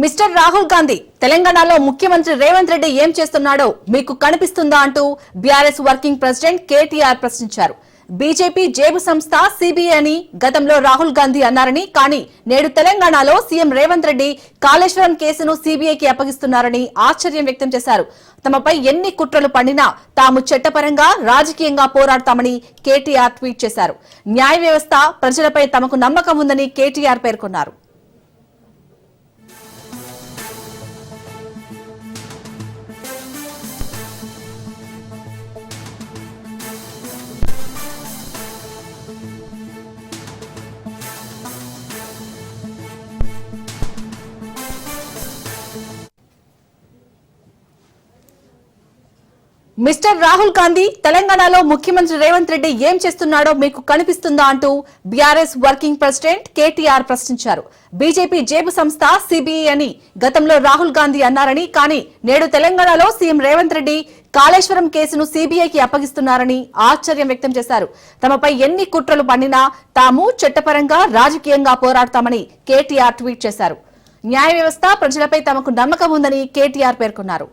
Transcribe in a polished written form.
Mister Rahul Gandhi తెలంగాణలో ముఖ్యమంత్రి రేవంత్ రెడ్డి ఏం చేస్తున్నాడో మీకు కనిపిస్తుందా అంటూ బీఆర్ఎస్ వర్కింగ్ ప్రెసిడెంట్ కేటీఆర్ ప్రశ్నించారు. బీజేపీ జేబు సంస్థ సిబిఐ అని గతంలో రాహుల్ గాంధీ అన్నారని, కానీ నేడు తెలంగాణలో సీఎం రేవంత్ రెడ్డి కాళేశ్వరం కేసును సిబిఐకి అప్పగిస్తున్నారని ఆశ్చర్యం వ్యక్తం చేశారు. తమపై ఎన్ని కుట్రలు పండినా తాము చట్టపరంగా రాజకీయంగా పోరాడతామని కేటీఆర్ ట్వీట్ చేశారు. న్యాయ వ్యవస్థ ప్రజలపై తమకు నమ్మకం ఉందని కేటీఆర్ పేర్కొన్నారు. మిస్టర్ రాహుల్ గాంధీ తెలంగాణలో ముఖ్యమంత్రి రేవంత్ రెడ్డి ఏం చేస్తున్నాడో మీకు కనిపిస్తుందా అంటూ బీఆర్ఎస్ వర్కింగ్ ప్రెసిడెంట్ కేటీఆర్ ప్రశ్నించారు. బీజేపీ జేబు సంస్థ సిబిఐ అని గతంలో రాహుల్ గాంధీ అన్నారని, కానీ నేడు తెలంగాణలో సీఎం రేవంత్ రెడ్డి కాళేశ్వరం కేసును సిబిఐకి అప్పగిస్తున్నారని ఆశ్చర్యం వ్యక్తం చేశారు. తమపై ఎన్ని కుట్రలు పండినా తాము చట్టపరంగా రాజకీయంగా పోరాడతామని కేటీఆర్ ట్వీట్ చేశారు. న్యాయ వ్యవస్థ ప్రజలపై తమకు నమ్మకం ఉందని కేటీఆర్ పేర్కొన్నారు.